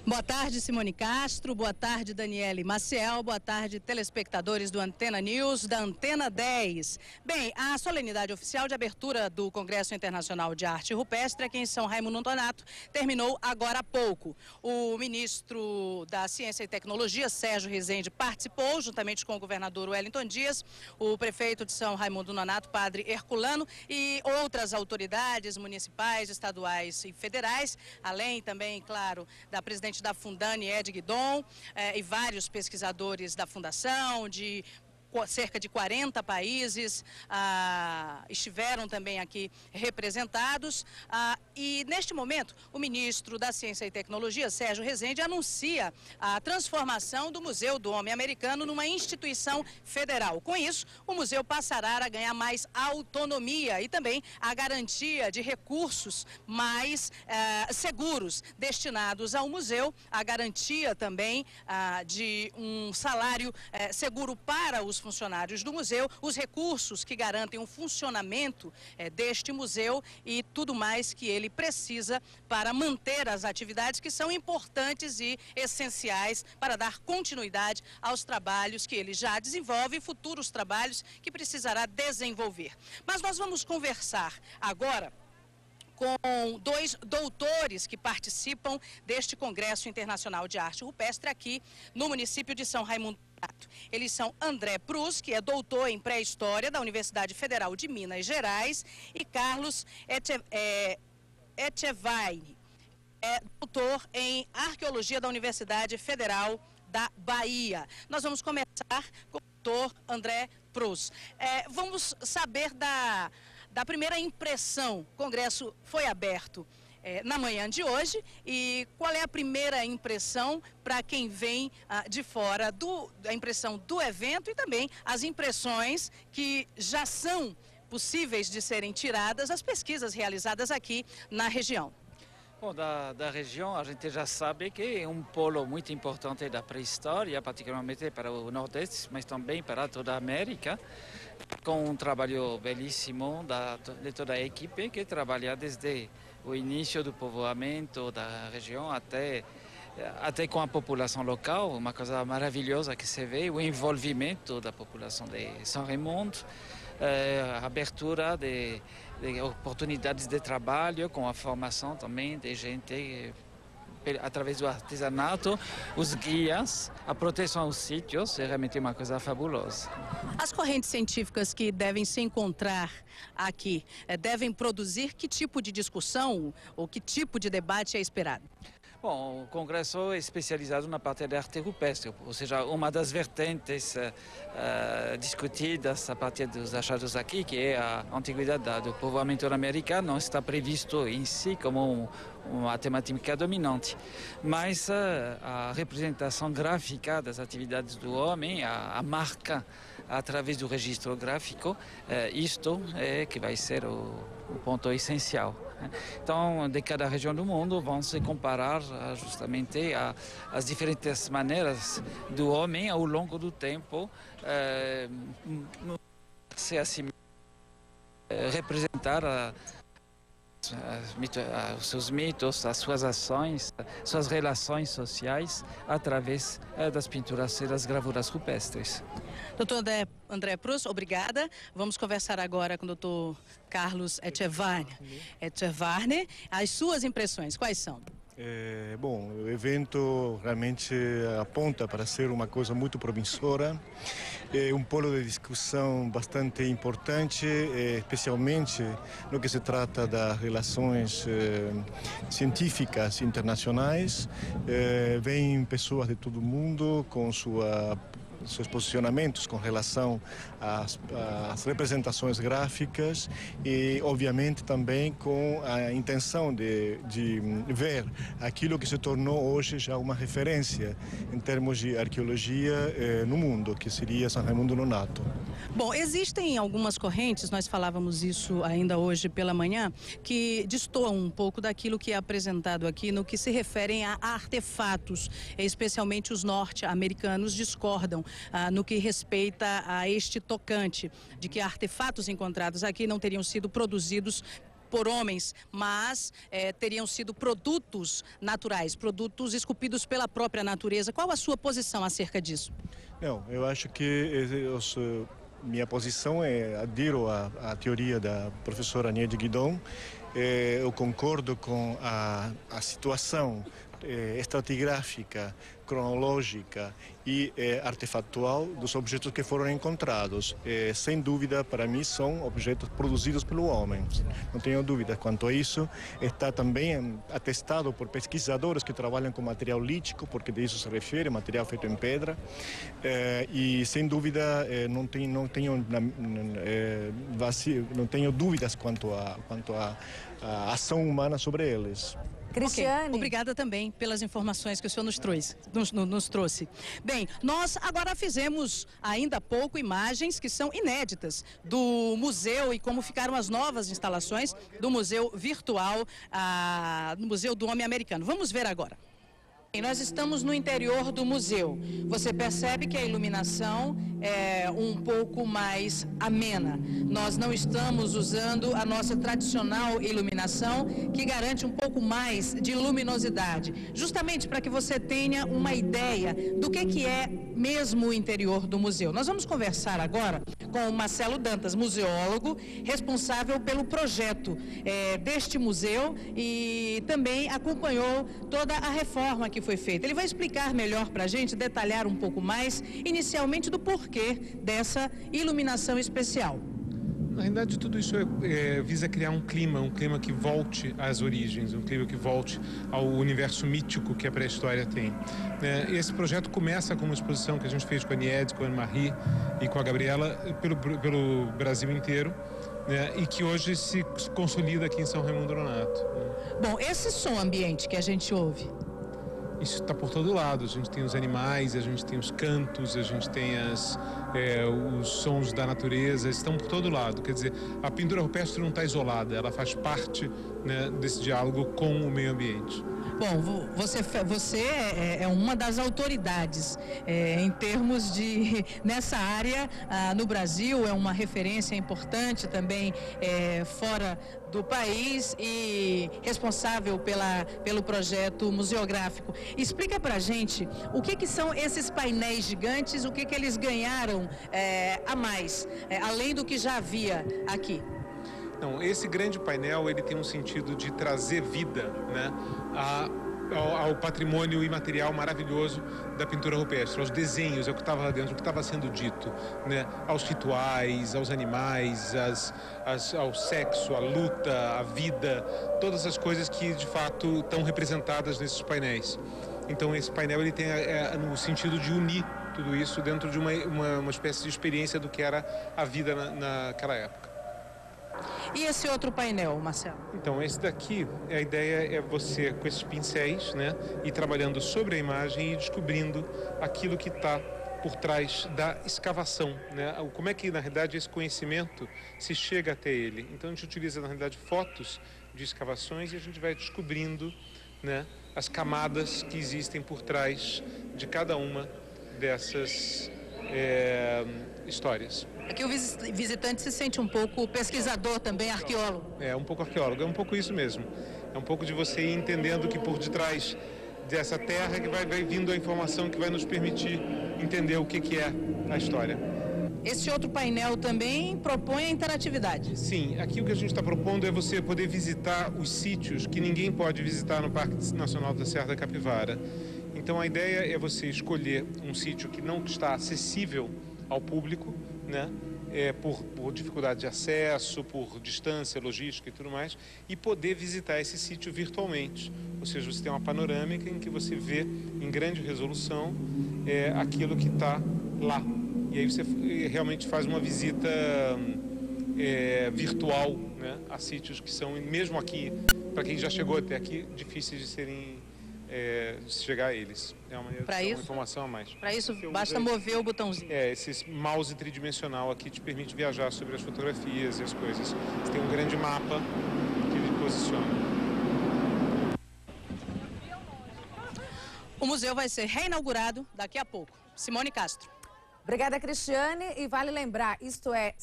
Boa tarde, Simone Castro. Boa tarde, Daniele Maciel. Boa tarde, telespectadores do Antena News, da Antena 10. Bem, a solenidade oficial de abertura do Congresso Internacional de Arte Rupestre aqui em São Raimundo Nonato terminou agora há pouco. O ministro da Ciência e Tecnologia, Sérgio Rezende, participou, juntamente com o governador Wellington Dias, o prefeito de São Raimundo Nonato, Padre Herculano, e outras autoridades municipais, estaduais e federais, além também, claro, da presidente da Fundane, Ed Guidon, e vários pesquisadores da Fundação, de cerca de 40 países estiveram também aqui representados. E neste momento, o ministro da Ciência e Tecnologia, Sérgio Rezende, anuncia a transformação do Museu do Homem Americano numa instituição federal. Com isso, o museu passará a ganhar mais autonomia e também a garantia de recursos mais seguros destinados ao museu, a garantia também de um salário seguro para os funcionários do museu, os recursos que garantem o funcionamento deste museu e tudo mais que ele precisa para manter as atividades que são importantes e essenciais para dar continuidade aos trabalhos que ele já desenvolve e futuros trabalhos que precisará desenvolver. Mas nós vamos conversar agora com dois doutores que participam deste Congresso Internacional de Arte Rupestre aqui no município de São Raimundo. Eles são André Prus, que é doutor em pré-história da Universidade Federal de Minas Gerais, e Carlos Etchevaine, doutor em arqueologia da Universidade Federal da Bahia. Nós vamos começar com o doutor André Prus. Vamos saber da primeira impressão. O Congresso foi aberto na manhã de hoje, e qual é a primeira impressão para quem vem de fora, a impressão do evento e também as impressões que já são possíveis de serem tiradas das pesquisas realizadas aqui na região? Bom, da região a gente já sabe que é um polo muito importante da pré-história, particularmente para o Nordeste, mas também para toda a América, com um trabalho belíssimo de toda a equipe que trabalha desde o início do povoamento da região até com a população local, uma coisa maravilhosa que se vê, o envolvimento da população de São Raimundo, a abertura de oportunidades de trabalho, com a formação também de gente através do artesanato, os guias, a proteção aos sítios, é realmente uma coisa fabulosa. As correntes científicas que devem se encontrar aqui devem produzir que tipo de discussão ou que tipo de debate é esperado? Bom, o Congresso é especializado na parte da arte rupestre, ou seja, uma das vertentes discutidas a partir dos achados aqui, que é a antiguidade do povoamento americano, não está previsto em si como uma temática dominante, mas a representação gráfica das atividades do homem, a marca através do registro gráfico, isto é que vai ser o ponto essencial. Então, de cada região do mundo vão se comparar justamente as diferentes maneiras do homem ao longo do tempo se assim representar os seus mitos, as suas ações, suas relações sociais através das pinturas e das gravuras rupestres. Doutor André Prus, obrigada. Vamos conversar agora com o doutor Carlos Etchevaine. As suas impressões, quais são? Bom, o evento realmente aponta para ser uma coisa muito promissora, é um polo de discussão bastante importante, especialmente no que se trata das relações científicas internacionais. Vêm pessoas de todo o mundo com seus posicionamentos com relação às representações gráficas e, obviamente, também com a intenção de ver aquilo que se tornou hoje já uma referência em termos de arqueologia no mundo, que seria São Raimundo Nonato. Bom, existem algumas correntes, nós falávamos isso ainda hoje pela manhã, que destoam um pouco daquilo que é apresentado aqui no que se referem a artefatos, especialmente os norte-americanos discordam no que respeita a este tocante, de que artefatos encontrados aqui não teriam sido produzidos por homens, mas teriam sido produtos naturais, produtos esculpidos pela própria natureza. Qual a sua posição acerca disso? Não, eu acho que minha posição adiro à teoria da professora Agnès de Guidon. Eu concordo com a situação estratigráfica, cronológica e artefactual dos objetos que foram encontrados. Sem dúvida, para mim, são objetos produzidos pelo homem. Não tenho dúvida quanto a isso. Está também atestado por pesquisadores que trabalham com material lítico, porque disso se refere, material feito em pedra. E, sem dúvida, não tenho dúvidas quanto à ação humana sobre eles. Cristiane. Okay. Obrigada também pelas informações que o senhor nos trouxe. Bem, nós agora fizemos ainda há pouco imagens que são inéditas do museu e como ficaram as novas instalações do Museu Virtual, do Museu do Homem Americano. Vamos ver agora. Nós estamos no interior do museu. Você percebe que a iluminação é um pouco mais amena. Nós não estamos usando a nossa tradicional iluminação, que garante um pouco mais de luminosidade, justamente para que você tenha uma ideia do que é mesmo o interior do museu. Nós vamos conversar agora com o Marcelo Dantas, museólogo, responsável pelo projeto deste museu e também acompanhou toda a reforma que foi feita. Ele vai explicar melhor para a gente, detalhar um pouco mais, inicialmente, do porquê dessa iluminação especial. Na realidade, tudo isso visa criar um clima que volte às origens, um clima que volte ao universo mítico que a pré-história tem. Esse projeto começa com uma exposição que a gente fez com a Nied, com a Anne-Marie e com a Gabriela pelo Brasil inteiro. E que hoje se consolida aqui em São Raimundo Nonato. Bom, esse som ambiente que a gente ouve, isso está por todo lado. A gente tem os animais, a gente tem os cantos, a gente tem os sons da natureza, estão por todo lado. Quer dizer, a pintura rupestre não está isolada, ela faz parte, né, desse diálogo com o meio ambiente. Bom, você é uma das autoridades em termos de, nessa área, no Brasil, é uma referência importante também fora do país e responsável pelo projeto museográfico. Explica pra gente o que são esses painéis gigantes, o que eles ganharam a mais, além do que já havia aqui. Não, esse grande painel, ele tem um sentido de trazer vida, né, ao patrimônio imaterial maravilhoso da pintura rupestre, aos desenhos, ao que estava lá dentro, o que estava sendo dito, né, aos rituais, aos animais, ao sexo, à luta, à vida, todas as coisas que de fato estão representadas nesses painéis. Então esse painel ele tem no sentido de unir tudo isso dentro de uma espécie de experiência do que era a vida naquela época. E esse outro painel, Marcelo? Então, esse daqui, a ideia é você, com esses pincéis, né, ir trabalhando sobre a imagem e descobrindo aquilo que está por trás da escavação, né? Como é que, na realidade, esse conhecimento se chega até ele. Então, a gente utiliza, na realidade, fotos de escavações e a gente vai descobrindo, né, as camadas que existem por trás de cada uma dessas histórias. Aqui o visitante se sente um pouco pesquisador também, arqueólogo. Um pouco arqueólogo, é um pouco isso mesmo. É um pouco de você ir entendendo que por detrás dessa terra que vai vindo a informação que vai nos permitir entender o que é a história. Esse outro painel também propõe a interatividade. Sim, aqui o que a gente está propondo é você poder visitar os sítios que ninguém pode visitar no Parque Nacional da Serra da Capivara. Então a ideia é você escolher um sítio que não está acessível ao público, né? Por dificuldade de acesso, por distância, logística e tudo mais, e poder visitar esse sítio virtualmente. Ou seja, você tem uma panorâmica em que você vê em grande resolução aquilo que está lá. E aí você realmente faz uma visita virtual, né, a sítios que são, mesmo aqui, para quem já chegou até aqui, difíceis de chegar a eles. É uma informação a mais. Para isso, basta mover o botãozinho. Esse mouse tridimensional aqui te permite viajar sobre as fotografias e as coisas. Você tem um grande mapa que ele posiciona. O museu vai ser reinaugurado daqui a pouco. Simone Castro. Obrigada, Cristiane. E vale lembrar, isto é